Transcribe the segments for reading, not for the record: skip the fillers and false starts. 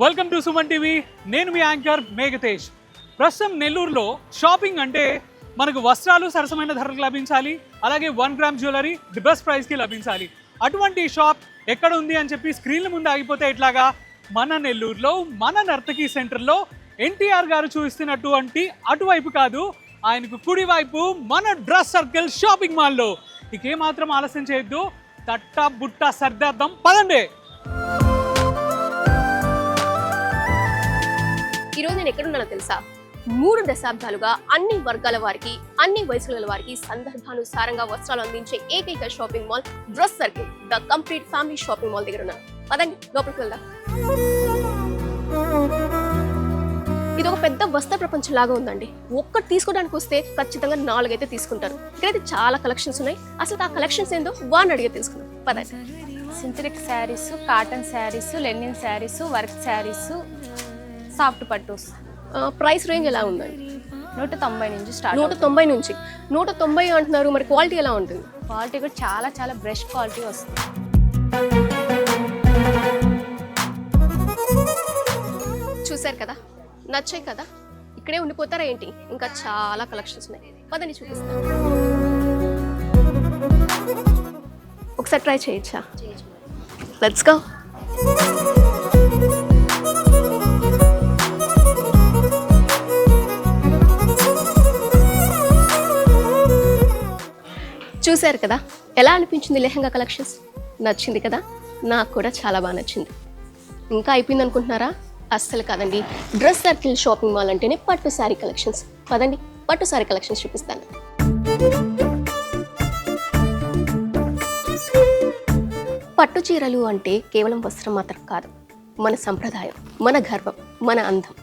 Welcome to Suman TV. నేను మీ anchor మేఘతేష్. ప్రస్తుతం నెల్లూరులో షాపింగ్ అంటే మనకు వస్త్రాలు సరసమైన ధరలకు లభించాలి, అలాగే 1 గ్రామ్ జ్యువెలరీ ది బెస్ట్ ప్రైస్కి లభించాలి. అటువంటి షాప్ ఎక్కడ ఉంది అని చెప్పి స్క్రీన్ల ముందు ఆగిపోతే ఎట్లాగా? మన నెల్లూరులో మన నర్తకి సెంటర్లో ఎన్టీఆర్ గారు చూపిస్తున్నటువంటి అటువైపు కాదు, ఆయనకు కుడివైపు మన డ్రెస్ సర్కిల్ షాపింగ్ మాల్లో. ఇకేమాత్రం ఆలస్యం చేయొద్దు, తట్ట బుట్ట సర్దార్థం పదండి. ఈరోజు నేను ఎక్కడున్నానో తెలుసా? 3 దశాబ్దాలుగా అన్ని వర్గాల వారికి, అన్ని వయసుల వారికి సందర్భానుసారంగా వస్త్రాలు అందించే ఏకైక shopping mall dress circle, the complete family shopping mall దగ్గర ఉన్నాను. పదండి లోపలికి వెళ్దాం. ఇది ఒక పెద్ద వస్త్ర ప్రపంచం లాగా ఉందండి. ఒక్కటి తీసుకోవడానికి వస్తే ఖచ్చితంగా 4 అయితే తీసుకుంటారు. ఇక్కడైతే చాలా కలెక్షన్స్ ఉన్నాయి. అసలు ఆ కలెక్షన్స్ ఏందో వాడిని అడిగే తెలుసుకుందాం. పదండి. Synthetic saris, cotton saris, linen saris, work saris, soft పట్టూస్. ప్రైస్ రేంజ్ ఎలా ఉందండి? 190 నుంచి స్టార్ట్. 190 నుంచి 190 అంటున్నారు. మరి క్వాలిటీ ఎలా ఉంటుంది? క్వాలిటీ కూడా చాలా బ్రష్ క్వాలిటీ వస్తుంది. చూసారు కదా, నచ్చాయి కదా? ఇక్కడే ఉండిపోతారా ఏంటి? ఇంకా చాలా కలెక్షన్స్ ఉన్నాయి. పదని చూపిస్తాను. ఒకసారి ట్రై చేయొచ్చా? Let's go. చూసారు కదా, ఎలా అనిపించింది లెహంగా కలెక్షన్స్? నచ్చింది కదా? నాకు కూడా చాలా బాగా నచ్చింది. ఇంకా అయిపోయింది అనుకుంటున్నారా? అస్సలు కాదండి. డ్రెస్ సర్కిల్ షాపింగ్ మాల్ అంటేనే పట్టు శారీ కలెక్షన్స్. పదండి, పట్టు శారీ కలెక్షన్స్ చూపిస్తాను. పట్టు చీరలు అంటే కేవలం వస్త్రం మాత్రం కాదు, మన సంప్రదాయం, మన గర్వం, మన అందం.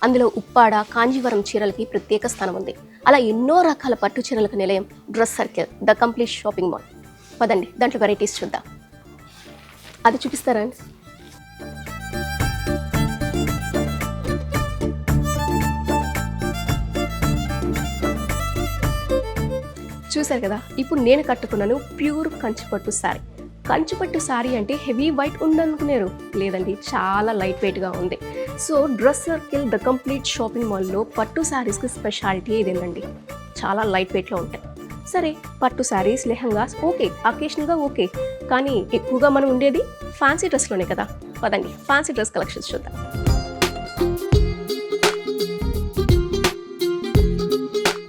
అందులో ఉప్పాడ, కాంజీవరం చీరలకి ప్రత్యేక స్థానం ఉంది. అలా ఎన్నో రకాల పట్టు చీరలకు నిలయం dress circle, the complete shopping mall. పదండి, దాంట్లో వెరైటీస్ చూద్దాం. అది చూపిస్తారా అండి? చూసారు కదా, ఇప్పుడు నేను కట్టుకున్నాను ప్యూర్ కంచిపట్టు శారీ. కంచిపట్టు శారీ అంటే హెవీ వైట్ ఉందనుకున్నారు? లేదండి, చాలా లైట్ వెయిట్గా ఉంది. So dress circle, the complete shopping మాల్లో పట్టు శారీస్కి స్పెషాలిటీ ఇదేనండి. చాలా లైట్ వెయిట్లో ఉంటాయి. సరే, పట్టు శారీస్, లెహంగాస్ ఓకే, అకేషనల్గా ఓకే, కానీ ఎక్కువగా మనం ఉండేది ఫ్యాన్సీ డ్రెస్లోనే కదా. పదండి, ఫ్యాన్సీ డ్రెస్ కలెక్షన్స్ చూద్దాం.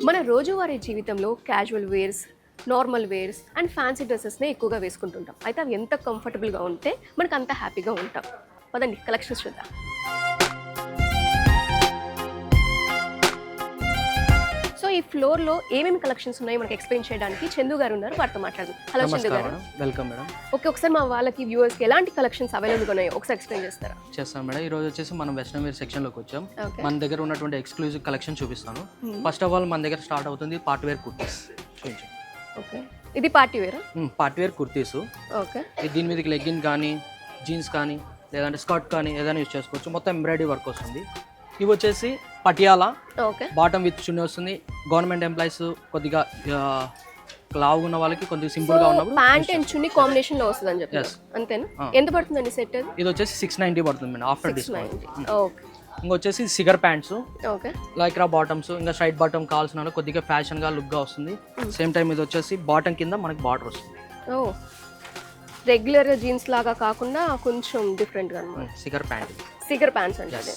మన రోజువారీ జీవితంలో casual wears, normal wears and fancy డ్రెస్సెస్నే ఎక్కువగా వేసుకుంటుంటాం. అయితే అవి ఎంత కంఫర్టబుల్గా ఉంటే మనకు అంత హ్యాపీగా ఉంటాం. పదండి, కలెక్షన్స్ చూద్దాం. సో ఈ ఫ్లోర్లో ఏమేమి కలెక్షన్స్ ఉన్నాయో మనకి ఎక్స్ప్లెయిన్ చేయడానికి చందు గారు ఉన్నారు, వారితో మాట్లాడదాం. హలో చందు గారు. Welcome madam. ఓకే, ఒకసారి మా వాళ్ళకి వ్యూవర్స్కి ఎలాంటి కలెక్షన్స్ అవైలబుల్గా ఉన్నాయో ఒకసారి ఎక్స్ప్లెయిన్ చేస్తారా? చేస్తాను మేడం. ఈ రోజు వచ్చేసి మనం వెస్ట్రన్ వేర్ సెక్షన్లోకి వచ్చాం. మన దగ్గర ఉన్నటువంటి ఎక్స్క్లూజివ్ కలెక్షన్ చూపిస్తాను. ఫస్ట్ ఆఫ్ ఆల్ మన దగ్గర స్టార్ట్ అవుతుంది పార్టీ వేర్ కుర్తీస్. ఓకే, ఇది పార్టీ వేరా? Party wear kurtis. ఓకే, దీని మీదకి లెగ్గిన్ కానీ, జీన్స్ కానీ, లేదంటే స్కర్ట్ కానీ ఏదైనా యూజ్ చేసుకోవచ్చు. మొత్తం ఎంబ్రాయిడరీ వర్క్ వస్తుంది. ఇవి వచ్చేసి పటియాలా, బాటమ్ విత్ చున్నీ వస్తుంది. గవర్నమెంట్ ఎంప్లాయీస్, కొద్దిగా లావుగా ఉన్న వాళ్ళకి కొద్దిగా సింపుల్ గా ఉన్నప్పుడు ప్యాంట్ అండ్ చున్నీ కాంబినేషన్ లో వస్తుంది అని చెప్పి. అంతేనా? ఎంత పడుతుందండి సెట్? ఇది వచ్చేసి 690 పడుతుంది మేడం ఆఫ్టర్ డిస్కౌంట్. ఓకే, ఇంకొచ్చేసి cigar pants, okay, Lycra bottoms, ఇంకా స్ట్రైట్ బాటమ్ కావాల్సిన వాళ్ళు కొద్దిగా ఫ్యాషన్ గా లుక్ గా వస్తుంది. సేమ్ టైం ఇది వచ్చేసి బాటమ్ కింద మనకి బార్డర్ వస్తుంది. ఓ, రెగ్యులర్ జీన్స్ లాగా కాకుండా కొంచెం డిఫరెంట్ గా అన్నమాట. సిగర్ ప్యాంట్, సిగర్ ప్యాంట్స్ అంటే అదే.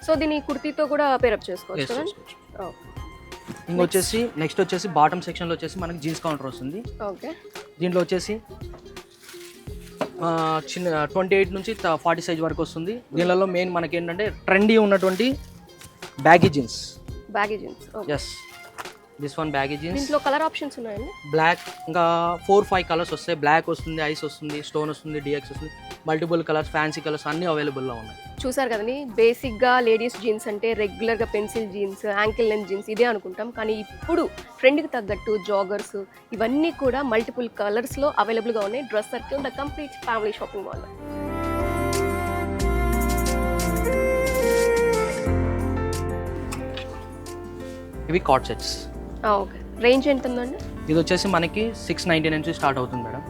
సో దీని కుర్తీతో కూడా పేరప్ చేసుకోవచ్చు కదా? ఇంకొచ్చేసి నెక్స్ట్ వచ్చేసి బాటమ్ సెక్షన్ లో వచ్చేసి మనకి జీన్స్ కౌంటర్ వస్తుంది. ఓకే, దీంట్లో వచ్చేసి చిన్న 28 నుంచి 40 సైజ్ వరకు వస్తుంది. దీనిలో మెయిన్ మనకి ఏంటంటే ట్రెండీ ఉన్నటువంటి baggy jeans. Baggy jeans, yes, this one baggy jeans. దీంట్లో కలర్ ఆప్షన్స్ ఉన్నాయండి? బ్లాక్, ఇంకా 4-5 కలర్స్ వస్తాయి. బ్లాక్ వస్తుంది, ఐస్ వస్తుంది, స్టోన్ వస్తుంది, డిఎక్స్ వస్తుంది, మల్టిపుల్ కలర్స్, ఫ్యాన్సీ కలర్స్ అన్నీ అవైలబుల్లో ఉన్నాయి. చూసారు కదండి, బేసిక్గా లేడీస్ జీన్స్ అంటే రెగ్యులర్గా pencil jeans, ankle length jeans ఇదే అనుకుంటాం. కానీ ఇప్పుడు ట్రెండ్కి తగ్గట్టు జాగర్స్ ఇవన్నీ కూడా మల్టిపుల్ కలర్స్లో అవైలబుల్గా ఉన్నాయి dress circle, the complete family shopping mall. ఇవి కార్డ్ సెట్స్. ఓకే, రేంజ్ ఎంత ఉందండి? ఇది వచ్చేసి మనకి 690 నుంచి స్టార్ట్ అవుతుంది మేడం.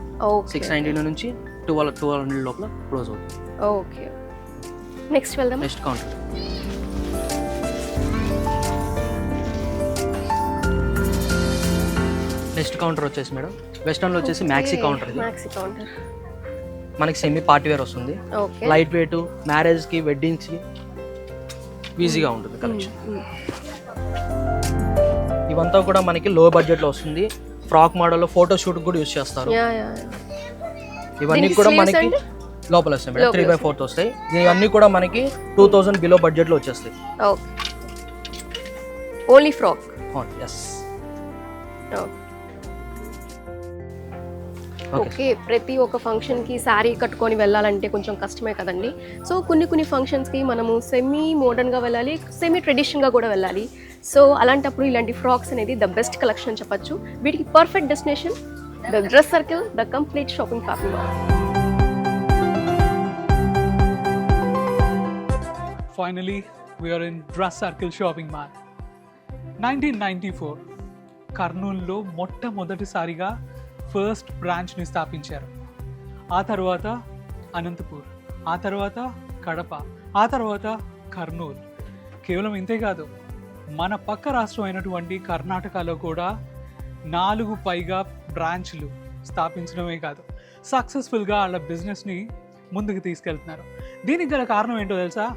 690 నుంచి 1200 లోపల క్లోజ్ అవుతుంది. ఓకే, నెక్స్ట్ వెళ్దాం. Next counter. నెక్స్ట్ కౌంటర్ వచ్చేసి మేడం వెస్టర్న్లో వచ్చేసి మ్యాక్సీ కౌంటర్. మ్యాక్సీ కౌంటర్ మనకి సెమీ పార్టీ వేర్ వస్తుంది. ఓకే. లైట్ వెయిట్, మ్యారేజ్కి, వెడ్డింగ్స్కి ఈజీగా ఉంటుంది కలెక్షన్. ఇవంతా కూడా మనకి లో బడ్జెట్లో వస్తుంది. ఫ్రాక్ మోడల్లో ఫోటో షూట్ కూడా యూస్ చేస్తారు. ఇవన్నీ కూడా మనకి లోపల వస్తాయి మేడం. 3/4 వస్తాయి. ఇవన్నీ కూడా మనకి 2000 బిలో బడ్జెట్లో వచ్చేస్తాయి. Only frock. ఎస్. ఓకే. ప్రతి ఒక్క ఫంక్షన్కి శారీ కట్టుకొని వెళ్ళాలంటే కొంచెం కష్టమే కదండి. సో కొన్ని ఫంక్షన్స్కి మనము సెమీ మోడర్న్గా వెళ్ళాలి, సెమీ ట్రెడిషనల్గా కూడా వెళ్ళాలి. సో అలాంటప్పుడు ఇలాంటి ఫ్రాక్స్ అనేది ద బెస్ట్ కలెక్షన్ అని చెప్పచ్చు. వీటికి perfect destination the dress circle, the complete shopping mall. Finally, we are in Dress Circle Shopping Mall. 1994 కర్నూలులో మొట్టమొదటిసారిగా ఫస్ట్ బ్రాంచ్ని స్థాపించారు. ఆ తర్వాత అనంతపూర్, ఆ తర్వాత కడప, ఆ తర్వాత కర్నూలు. కేవలం ఇంతే కాదు, మన పక్క రాష్ట్రం అయినటువంటి కర్ణాటకలో కూడా 4 పైగా బ్రాంచ్లు స్థాపించడమే కాదు, సక్సెస్ఫుల్గా వాళ్ళ బిజినెస్ని ముందుకు తీసుకెళ్తున్నారు. దీనికి గల కారణం ఏంటో తెలుసా?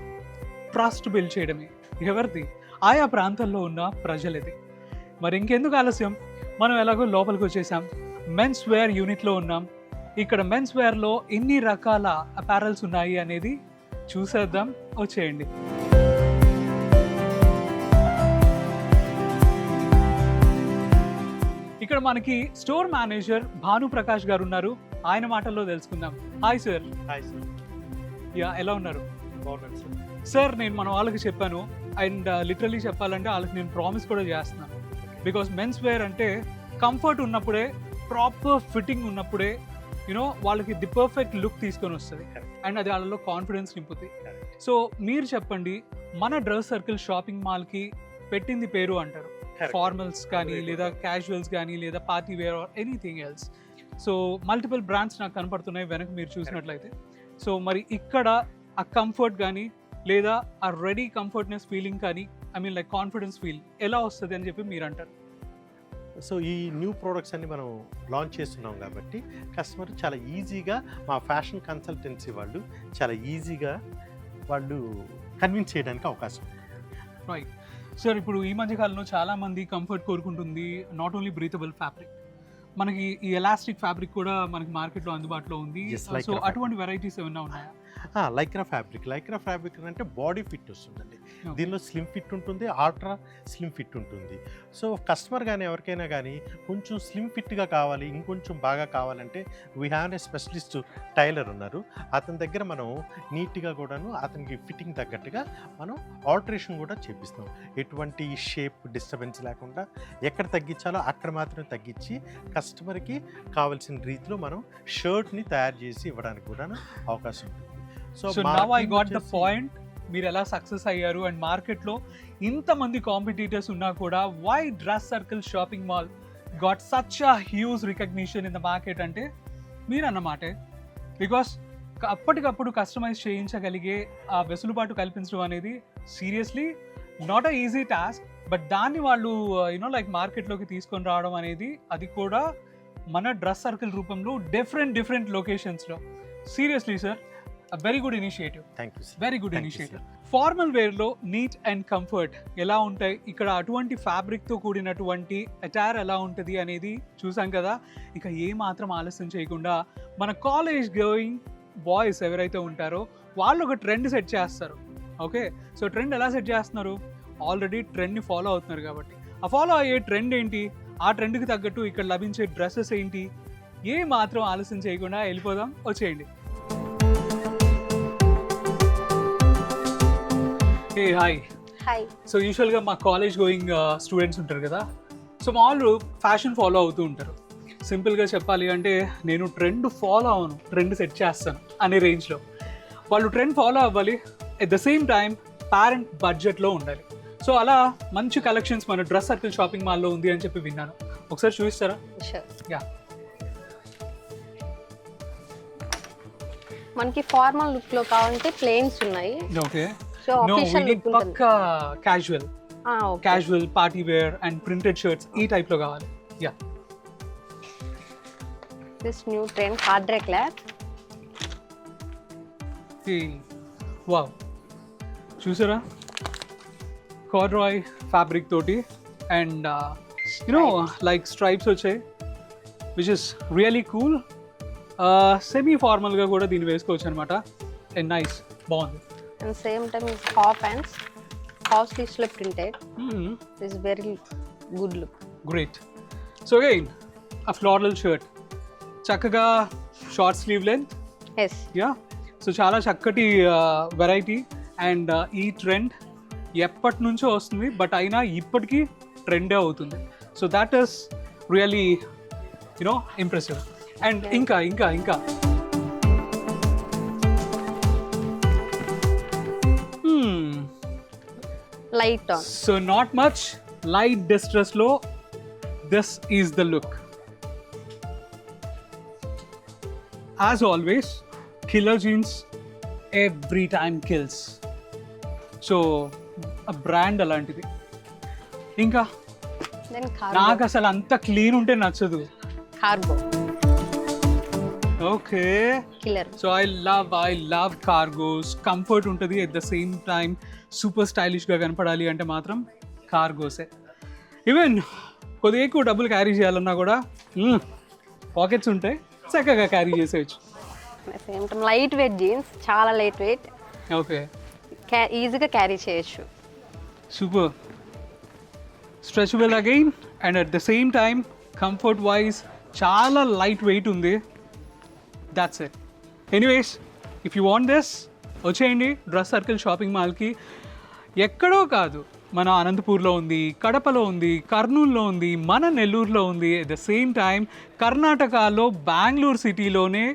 ట్రస్ట్ బిల్డ్ చేయడమే. ఎవరిది? ఆయా ప్రాంతాల్లో ఉన్న ప్రజలది. మరి ఇంకెందుకు ఆలస్యం, మనం ఎలాగో లోపలికి వచ్చేసాం. మెన్స్ వేర్ యూనిట్లో ఉన్నాం. ఇక్కడ మెన్స్ వేర్లో ఎన్ని రకాల అపారల్స్ ఉన్నాయి అనేది చూసేద్దాం. వచ్చేయండి. ఇక్కడ మనకి స్టోర్ మేనేజర్ భానుప్రకాష్ గారు ఉన్నారు. ఆయన మాటల్లో తెలుసుకుందాం. Hi sir. Hi sir. Yeah, ఎలా ఉన్నారు? బాగున్నాను సార్. సార్, నేను మన వాళ్ళకి చెప్పాను, అండ్ లిటరలీ చెప్పాలంటే వాళ్ళకి నేను ప్రామిస్ కూడా చేస్తున్నాను. బికాస్ మెన్స్ వేర్ అంటే కంఫర్ట్ ఉన్నప్పుడే, ప్రాపర్ ఫిట్టింగ్ ఉన్నప్పుడే వాళ్ళకి ది పర్ఫెక్ట్ లుక్ తీసుకొని వస్తుంది, అండ్ అది వాళ్ళలో కాన్ఫిడెన్స్ నింపుతుంది. సో మీరు చెప్పండి, మన డ్రెస్ సర్కిల్ షాపింగ్ మాల్కి పెట్టింది పేరు అంటారు, ఫార్మల్స్ కానీ లేదా క్యాజువల్స్ కానీ లేదా party where or anything else. So multiple brands నాకు కనపడుతున్నాయి వెనక మీరు చూసినట్లయితే. సో మరి ఇక్కడ ఆ కంఫర్ట్ కానీ లేదా ఆ రెడీ కంఫర్ట్నెస్ ఫీలింగ్ కానీ, I mean like confidence feel ఎలా వస్తుంది అని చెప్పి మీరు అంటారు? సో ఈ న్యూ ప్రోడక్ట్స్ అన్ని మనం లాంచ్ చేస్తున్నాం కాబట్టి కస్టమర్ చాలా ఈజీగా, మా ఫ్యాషన్ కన్సల్టెన్సీ వాళ్ళు చాలా ఈజీగా వాళ్ళు కన్విన్స్ చేయడానికి అవకాశం. రైట్ సార్, ఇప్పుడు ఈ మధ్య కాలంలో చాలామంది కంఫర్ట్ కోరుకుంటుంది. నాట్ ఓన్లీ బ్రీతబుల్ ఫ్యాబ్రిక్, మనకి ఈ ఎలాస్టిక్ ఫ్యాబ్రిక్ కూడా మనకి మార్కెట్లో అందుబాటులో ఉంది. సో అటువంటి వెరైటీస్ ఏమైనా ఉన్నాయా? లైక్రా ఫ్యాబ్రిక్ అంటే బాడీ ఫిట్ వస్తుందండి. దీనిలో స్లిమ్ ఫిట్ ఉంటుంది, అల్ట్రా స్లిమ్ ఫిట్ ఉంటుంది. సో కస్టమర్ కానీ ఎవరికైనా కానీ కొంచెం స్లిమ్ ఫిట్గా కావాలి, ఇంకొంచెం బాగా కావాలంటే we have a specialist tailor ఉన్నారు. అతని దగ్గర మనం నీట్గా కూడాను అతనికి ఫిట్టింగ్ తగ్గట్టుగా మనం ఆల్టరేషన్ కూడా చేపిస్తాం. ఎటువంటి షేప్ డిస్టర్బెన్స్ లేకుండా ఎక్కడ తగ్గించాలో అక్కడ మాత్రమే తగ్గించి కస్టమర్కి కావాల్సిన రీతిలో మనం షర్ట్ని తయారు చేసి ఇవ్వడానికి కూడా అవకాశం ఉంటుంది. So now I got the point, మీరు ఎలా సక్సెస్ అయ్యారు అండ్ మార్కెట్లో ఇంతమంది కాంపిటీటర్స్ ఉన్నా కూడా why Dress circle shopping mall got such a huge recognition in the market అంటే మీరు అన్నమాటే. బికాస్ అప్పటికప్పుడు కస్టమైజ్ చేయించగలిగే ఆ వెసులుబాటు కల్పించడం అనేది seriously not a easy task. But దాన్ని వాళ్ళు లైక్ మార్కెట్లోకి తీసుకొని రావడం అనేది, అది కూడా మన డ్రెస్ సర్కిల్ రూపంలో డిఫరెంట్ లొకేషన్స్లో. Seriously sir, very good initiative. Thank you. Very good initiative. Formal వేర్లో నీట్ అండ్ కంఫర్ట్ ఎలా ఉంటాయి, ఇక్కడ అటువంటి ఫ్యాబ్రిక్తో కూడినటువంటి అటైర్ ఎలా ఉంటుంది అనేది చూసాం కదా. ఇక ఏ మాత్రం ఆలస్యం చేయకుండా మన కాలేజ్ గోయింగ్ బాయ్స్ ఎవరైతే ఉంటారో వాళ్ళు ఒక ట్రెండ్ సెట్ చేస్తారు. ఓకే, సో ట్రెండ్ ఎలా సెట్ చేస్తున్నారు? ఆల్రెడీ ట్రెండ్ని ఫాలో అవుతున్నారు కాబట్టి ఆ ఫాలో అయ్యే ట్రెండ్ ఏంటి, ఆ ట్రెండ్కి తగ్గట్టు ఇక్కడ లభించే డ్రెస్సెస్ ఏంటి, ఏ మాత్రం ఆలస్యం చేయకుండా వెళ్ళిపోదాం. వచ్చేయండి. Hey hi. హాయ్. సో యూజువల్గా మా కాలేజ్ గోయింగ్ స్టూడెంట్స్ ఉంటారు కదా, సో మా వాళ్ళు ఫ్యాషన్ ఫాలో అవుతూ ఉంటారు. సింపుల్గా చెప్పాలి అంటే నేను ట్రెండ్ ఫాలో అవను, ట్రెండ్ సెట్ చేస్తాను అనే రేంజ్లో. వాళ్ళు ట్రెండ్ ఫాలో అవ్వాలి, at the same time parent బడ్జెట్లో ఉండాలి. సో అలా మంచి కలెక్షన్స్ మన డ్రెస్ సర్కిల్ షాపింగ్ మాల్లో ఉంది అని చెప్పి విన్నాను. ఒకసారి చూపిస్తారా? యా. మనకి ఫార్మల్ లుక్ లో కావాలంటే ప్లెయిన్స్ ఉన్నాయి. Okay. So No, we official need look ఉంటుంది. పక్కా casual. Casual party wear and printed shirts ఈ టైప్ లో కావాలి. Yeah. This new trend corduroy cloth. Wow, చూసారా కార్డ్రాయ్ ఫ్యాబ్రిక్ తోటి అండ్ యునో లైక్ స్ట్రైప్స్ వచ్చాయి, which is really cool. Semi ఫార్మల్గా కూడా దీన్ని వేసుకోవచ్చు అనమాట. అండ్ నైస్, బాగుంది. And same time half hands, half sleeves లో printed. This very good look. Great. So again ఆ ఫ్లోరల్ షర్ట్, చక్కగా short sleeve length. Yes. Yeah, so చాలా చక్కటి వెరైటీ. అండ్ ఈ ట్రెండ్ ఎప్పటి నుంచో వస్తుంది, బట్ అయినా ఇప్పటికీ ట్రెండే అవుతుంది. So that is really you know impressive. And ఇంకా ఇంకా ఇంకా light on. So not much light డిస్ట్రెస్లో this is the look. As always killer jeans every time kills. So ఆ బ్రాండ్ అలాంటిది. ఇంకా దెన్ నాకు అసలు అంత క్లీన్ ఉంటే నచ్చదు. Cargo okay. Killer. So I love cargos. Comfort ఉంటుంది, at the same time super స్టైలిష్గా కనపడాలి అంటే మాత్రం కార్గోసే. ఈవెన్ కొద్దిగా ఎక్కువ డబ్బులు క్యారీ చేయాలన్నా కూడా పాకెట్స్ ఉంటే చక్కగా క్యారీ చేసేయచ్చు. Same time light weight jeans, చాలా లైట్ వెయిట్, ఓకే. ఈజీగా క్యారీ చేయొచ్చు. Super stretchable again and at the same time comfort wise చాలా లైట్ వెయిట్ ఉంది. That's it. Anyways, if you want this వచ్చేయండి డ్రెస్ సర్కిల్ షాపింగ్ మాల్కి. ఎక్కడో కాదు, మన అనంతపూర్లో ఉంది, కడపలో ఉంది, కర్నూలులో ఉంది, మన నెల్లూరులో ఉంది. అట్ ద సేమ్ టైం కర్ణాటకలో బెంగళూరు సిటీలోనే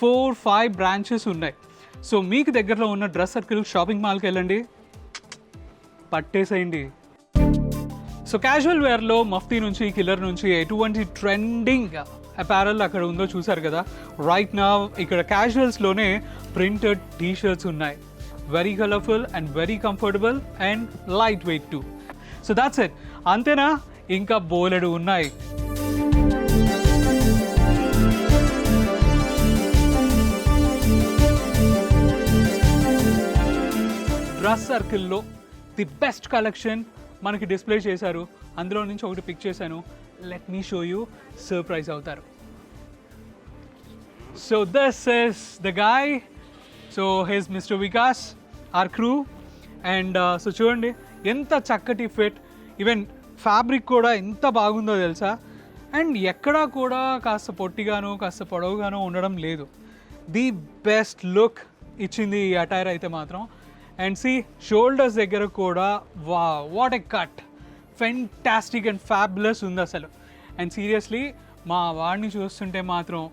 4-5 బ్రాంచెస్ ఉన్నాయి. సో మీకు దగ్గరలో ఉన్న డ్రెస్ సర్కిల్ షాపింగ్ మాల్కి వెళ్ళండి, పట్టేసేయండి. సో క్యాజువల్ వేర్లో మఫ్తీ నుంచి, కిల్లర్ నుంచి ఎటువంటి ట్రెండింగ్ అపారల్ అక్కడ ఉందో చూసారు కదా. రైట్ నౌ ఇక్కడ క్యాజువల్స్లోనే ప్రింటెడ్ టీ షర్ట్స్ ఉన్నాయి. Very colourful and very comfortable and light weight too. So that's it. అంతేనా? ఇంకా బోలెడు ఉన్నాయి. డ్రెస్ సర్కిల్లో ది బెస్ట్ కలెక్షన్ మనకి డిస్ప్లే చేశారు. అందులో నుంచి ఒకటి పిక్ చేశాను. Let me show you, surprise అవుతారు. So this is the guy. So his mister Vikas, our crew. And so చూడండి ఎంత చక్కటి ఫిట్, ఈవెన్ ఫ్యాబ్రిక్ కూడా ఎంత బాగుందో తెలుసా. అండ్ ఎక్కడా కూడా కాస్త పొట్టిగానో కాస్త పొడవుగానో ఉండడం లేదు. ది బెస్ట్ లుక్ ఇచ్చింది ఈ అటైర్ అయితే మాత్రం. అండ్ సి షోల్డర్స్ దగ్గర కూడా వా, what a cut, fantastic and fabulous ఉంది అసలు. అండ్ సీరియస్లీ మా వాడిని చూస్తుంటే మాత్రం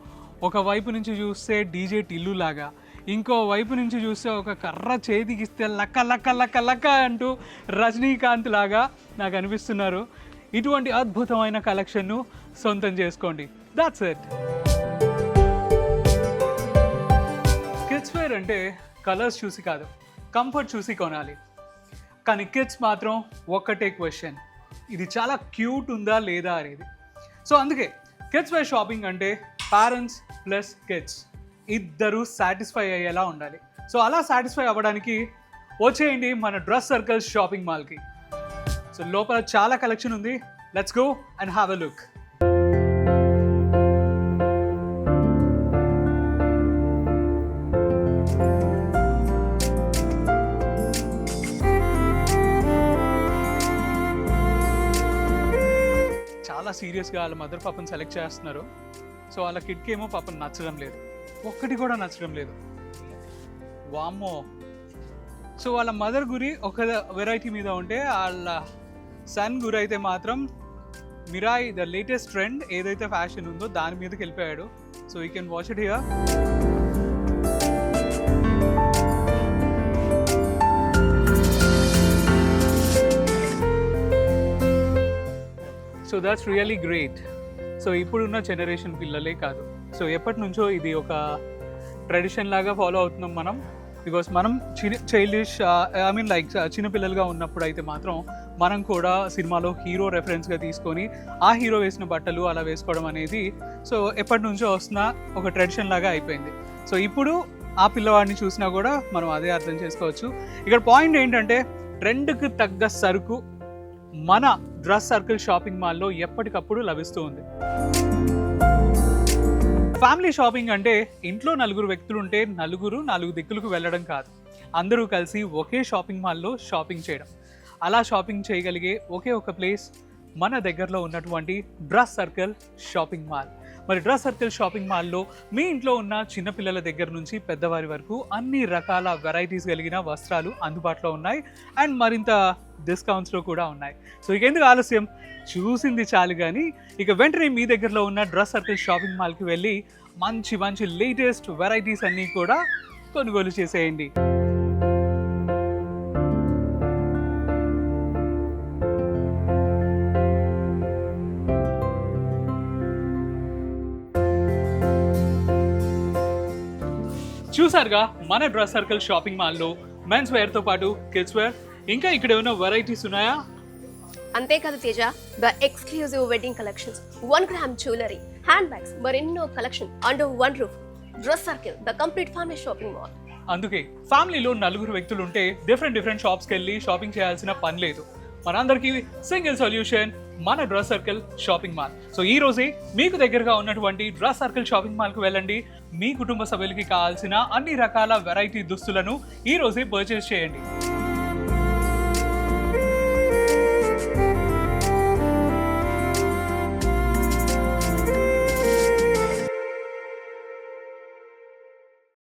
ఒకవైపు నుంచి చూస్తే డీజే టిల్లు లాగా, ఇంకో వైపు నుంచి చూస్తే ఒక కర్ర చేతికిస్తే లక్క లక్క లక్క లక్క అంటూ రజనీకాంత్ లాగా నాకు అనిపిస్తున్నారు. ఇటువంటి అద్భుతమైన కలెక్షన్ను సొంతం చేసుకోండి. That's it. కిడ్స్ వేర్ అంటే కలర్స్ చూసి కాదు, కంఫర్ట్ చూసి కొనాలి. కానీ కిడ్స్ మాత్రం ఒక్కటే క్వశ్చన్, ఇది చాలా క్యూట్ ఉందా లేదా అనేది. సో అందుకే కిడ్స్ వేర్ షాపింగ్ అంటే పేరెంట్స్ ప్లస్ కిడ్స్ ఇద్దరు సాటిస్ఫై అయ్యేలా ఉండాలి. సో అలా సాటిస్ఫై అవ్వడానికి వచ్చేయండి మన డ్రెస్ సర్కిల్ షాపింగ్ మాల్కి. సో లోపల చాలా కలెక్షన్ ఉంది. Let's go and have a look. చాలా సీరియస్గా వాళ్ళ మదర్ పాపని సెలెక్ట్ చేస్తున్నారు. సో వాళ్ళ కిడ్కి ఏమో పాపని నచ్చడం లేదు, ఒక్కటి కూడా నచ్చడం లేదు. వామ్మో. సో వాళ్ళ మదర్ గురి ఒక వెరైటీ మీద ఉంటే వాళ్ళ సన్ గురి అయితే మాత్రం మిరాయ్ ద లేటెస్ట్ ట్రెండ్ ఏదైతే ఫ్యాషన్ ఉందో దాని మీదకి వెళ్ళిపోయాడు. So you can watch it here. So that's really great. So ఇప్పుడున్న జనరేషన్ పిల్లలే కాదు, సో ఎప్పటి నుంచో ఇది ఒక ట్రెడిషన్ లాగా ఫాలో అవుతున్నాం మనం. బికాస్ మనం చిన్నపిల్లలుగా ఉన్నప్పుడు అయితే మాత్రం మనం కూడా సినిమాలో హీరో రెఫరెన్స్గా తీసుకొని ఆ హీరో వేసిన బట్టలు అలా వేసుకోవడం అనేది సో ఎప్పటి నుంచో వస్తున్న ఒక ట్రెడిషన్ లాగా అయిపోయింది. సో ఇప్పుడు ఆ పిల్లవాడిని చూసినా కూడా మనం అదే అర్థం చేసుకోవచ్చు. ఇక్కడ పాయింట్ ఏంటంటే ట్రెండ్కి తగ్గ సరుకు మన డ్రెస్ సర్కిల్ షాపింగ్ మాల్లో ఎప్పటికప్పుడు లభిస్తూ ఉంది. ఫ్యామిలీ షాపింగ్ అంటే ఇంట్లో నలుగురు వ్యక్తులు ఉంటే నాలుగు దిక్కులకు వెళ్ళడం కాదు, అందరూ కలిసి ఒకే షాపింగ్ మాల్లో షాపింగ్ చేయడం. అలా షాపింగ్ చేయగలిగే ఒకే ఒక ప్లేస్ మన దగ్గరలో ఉన్నటువంటి డ్రెస్ సర్కిల్ షాపింగ్ మాల్. మరి డ్రెస్ సర్కిల్ షాపింగ్ మాల్లో మీ ఇంట్లో ఉన్న చిన్నపిల్లల దగ్గర నుంచి పెద్దవారి వరకు అన్ని రకాల వెరైటీస్ కలిగిన వస్త్రాలు అందుబాటులో ఉన్నాయి అండ్ మరింత డిస్కౌంట్స్లో కూడా ఉన్నాయి. సో ఇక ఎందుకు ఆలస్యం, చూసింది చాలు కానీ ఇక వెంటనే మీ దగ్గరలో ఉన్న డ్రెస్ సర్కిల్ షాపింగ్ మాల్కి వెళ్ళి మంచి లేటెస్ట్ వెరైటీస్ అన్నీ కూడా కొనుగోలు చేసేయండి. చూసారుగా మన డ్రెస్ సర్కిల్ షాపింగ్ మాల్లో మెన్స్ వేర్తో పాటు కిడ్స్ వేర్, ఇంకా ఇక్కడ ఏమైనా వెరైటీస్ ఉన్నాయా? అంతేకాదు Teja, the exclusive wedding collections, 1 gram jewellery, hand bags, మరెన్నో collection under one roof. Dress circle, the complete family shopping mall. అందుకే ఫ్యామిలీలో నలుగురు వ్యక్తులు ఉంటే డిఫరెంట్ షాప్స్కి వెళ్ళి షాపింగ్ చేయాల్సిన పని లేదు. మనందరికీ సింగిల్ సొల్యూషన్ మన dress circle shopping mall. So ఈ రోజే మీకు దగ్గరగా ఉన్నటువంటి డ్రెస్ సర్కిల్ షాపింగ్ మాల్కి వెళ్ళండి. మీ కుటుంబ సభ్యులకి కావాల్సిన అన్ని రకాల వెరైటీ దుస్తులను ఈ రోజే పర్చేస్ చేయండి.